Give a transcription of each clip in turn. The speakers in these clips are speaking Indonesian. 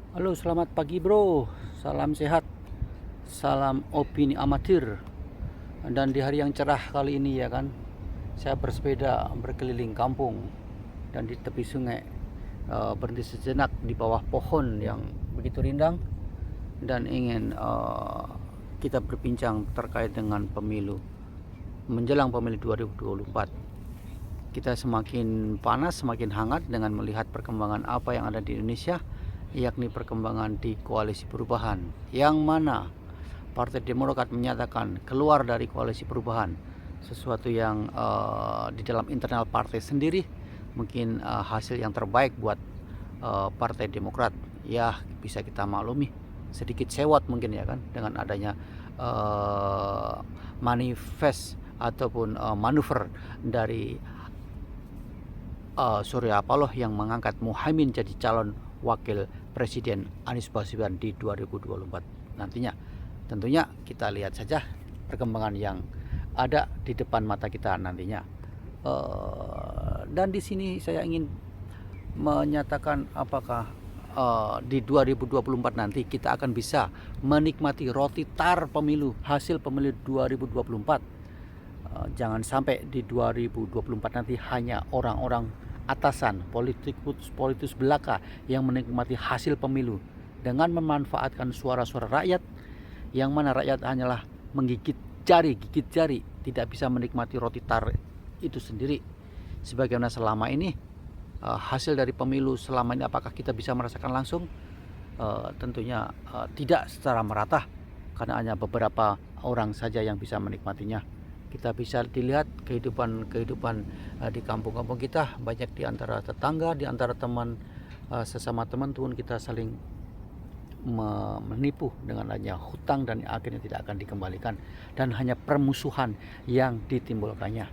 Halo, selamat pagi bro. Salam sehat, salam opini amatir. Dan di hari yang cerah kali ini ya kan, saya bersepeda berkeliling kampung dan di tepi sungai, berhenti sejenak di bawah pohon yang begitu rindang dan ingin kita berbincang terkait dengan pemilu menjelang pemilu 2024. Kita semakin panas, semakin hangat dengan melihat perkembangan apa yang ada di Indonesia, yakni perkembangan di koalisi perubahan, yang mana Partai Demokrat menyatakan keluar dari koalisi perubahan, sesuatu yang di dalam internal partai sendiri mungkin hasil yang terbaik buat Partai Demokrat. Ya, bisa kita maklumi, sedikit sewot mungkin ya kan, dengan adanya manifest ataupun manuver dari Surya Paloh yang mengangkat Muhaimin jadi calon wakil presiden Anies Baswedan di 2024 nantinya. Tentunya kita lihat saja perkembangan yang ada di depan mata kita nantinya. Dan di sini saya ingin menyatakan apakah di 2024 nanti kita akan bisa menikmati roti tar pemilu, hasil pemilu 2024. Jangan sampai di 2024 nanti hanya orang-orang atasan, politikus belaka yang menikmati hasil pemilu dengan memanfaatkan suara-suara rakyat, yang mana rakyat hanyalah gigit jari, tidak bisa menikmati roti tar itu sendiri. Sebagaimana selama ini hasil dari pemilu selama ini, apakah kita bisa merasakan langsung? Tentunya tidak secara merata, karena hanya beberapa orang saja yang bisa menikmatinya. Kita bisa dilihat kehidupan di kampung-kampung kita, banyak di antara tetangga, di antara teman, sesama teman turun kita saling menipu dengan adanya hutang dan akhirnya tidak akan dikembalikan, dan hanya permusuhan yang ditimbulkannya.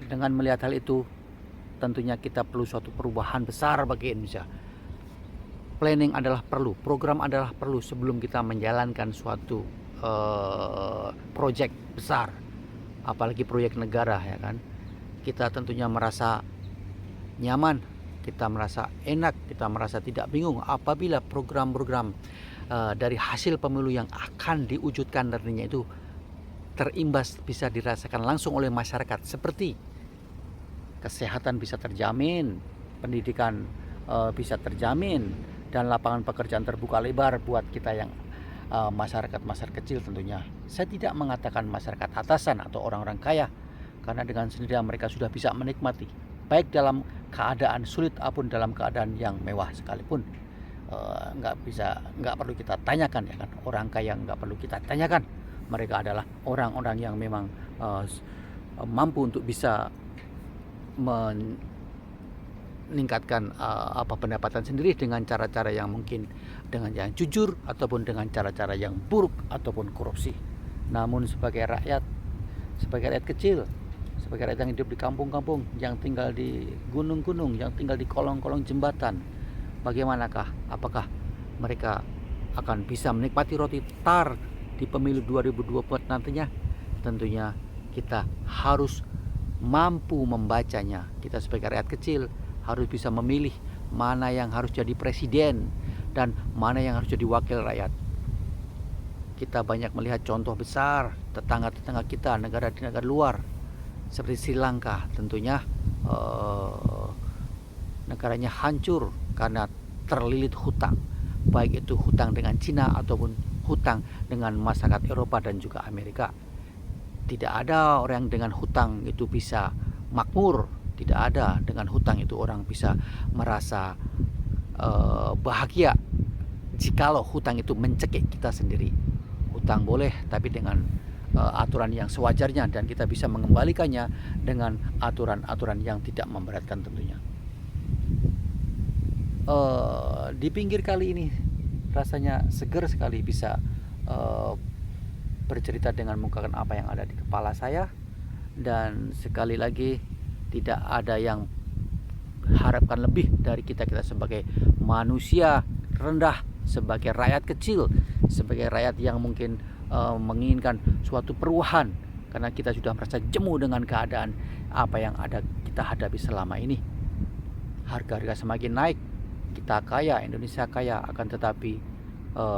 Dengan melihat hal itu, tentunya kita perlu suatu perubahan besar bagi Indonesia. Planning adalah perlu, program adalah perlu sebelum kita menjalankan suatu proyek besar, apalagi proyek negara ya kan. Kita tentunya merasa nyaman, kita merasa enak, kita merasa tidak bingung apabila program-program dari hasil pemilu yang akan diwujudkan nantinya itu terimbas, bisa dirasakan langsung oleh masyarakat, seperti kesehatan bisa terjamin, pendidikan bisa terjamin, dan lapangan pekerjaan terbuka lebar buat kita yang masyarakat kecil tentunya. Saya tidak mengatakan masyarakat atasan atau orang-orang kaya, karena dengan sendirinya mereka sudah bisa menikmati, baik dalam keadaan sulit ataupun dalam keadaan yang mewah sekalipun. Nggak perlu kita tanyakan ya kan, orang kaya nggak perlu kita tanyakan, mereka adalah orang-orang yang memang mampu untuk bisa meningkatkan pendapatan sendiri dengan cara-cara yang mungkin dengan yang jujur ataupun dengan cara-cara yang buruk ataupun korupsi. Namun sebagai rakyat kecil, sebagai rakyat yang hidup di kampung-kampung, yang tinggal di gunung-gunung, yang tinggal di kolong-kolong jembatan, bagaimanakah, apakah mereka akan bisa menikmati roti tar di pemilu 2024 nantinya? Tentunya kita harus mampu membacanya. Kita sebagai rakyat kecil harus bisa memilih mana yang harus jadi presiden dan mana yang harus jadi wakil rakyat. Kita banyak melihat contoh besar tetangga-tetangga kita, negara di negara luar seperti Sri Lanka. Tentunya negaranya hancur karena terlilit hutang, baik itu hutang dengan Cina ataupun hutang dengan masyarakat Eropa dan juga Amerika. Tidak ada orang dengan hutang itu bisa makmur, tidak ada dengan hutang itu orang bisa merasa bahagia jikalau hutang itu mencekik kita sendiri. Hutang boleh, tapi dengan aturan yang sewajarnya, dan kita bisa mengembalikannya dengan aturan-aturan yang tidak memberatkan tentunya. Di pinggir kali ini rasanya segar sekali bisa bercerita dengan mengungkapkan apa yang ada di kepala saya, dan sekali lagi tidak ada yang harapkan lebih dari kita sebagai manusia rendah, sebagai rakyat kecil, sebagai rakyat yang mungkin menginginkan suatu perubahan, karena kita sudah merasa jemu dengan keadaan apa yang ada kita hadapi selama ini. Harga-harga semakin naik, Kita kaya, Indonesia kaya, akan tetapi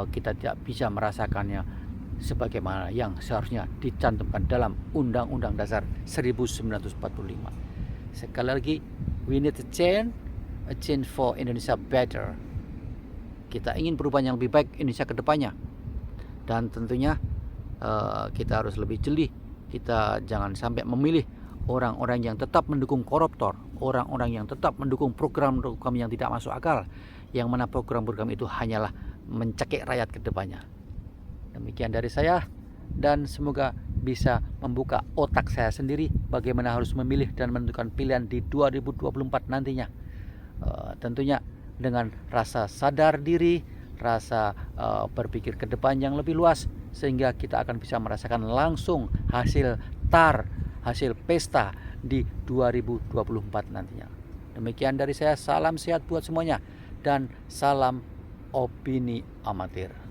kita tidak bisa merasakannya sebagaimana yang seharusnya dicantumkan dalam Undang-Undang Dasar 1945. Sekali lagi, we need a change for Indonesia better. Kita ingin perubahan yang lebih baik Indonesia ke depannya. Dan tentunya kita harus lebih jeli. Kita jangan sampai memilih orang-orang yang tetap mendukung koruptor, orang-orang yang tetap mendukung program-program yang tidak masuk akal, yang mana program-program itu hanyalah mencekik rakyat ke depannya. Demikian dari saya, dan semoga bisa membuka otak saya sendiri bagaimana harus memilih dan menentukan pilihan di 2024 nantinya. Tentunya dengan rasa sadar diri, rasa berpikir ke depan yang lebih luas, sehingga kita akan bisa merasakan langsung hasil hasil pesta di 2024 nantinya. Demikian dari saya, salam sehat buat semuanya, dan salam opini amatir.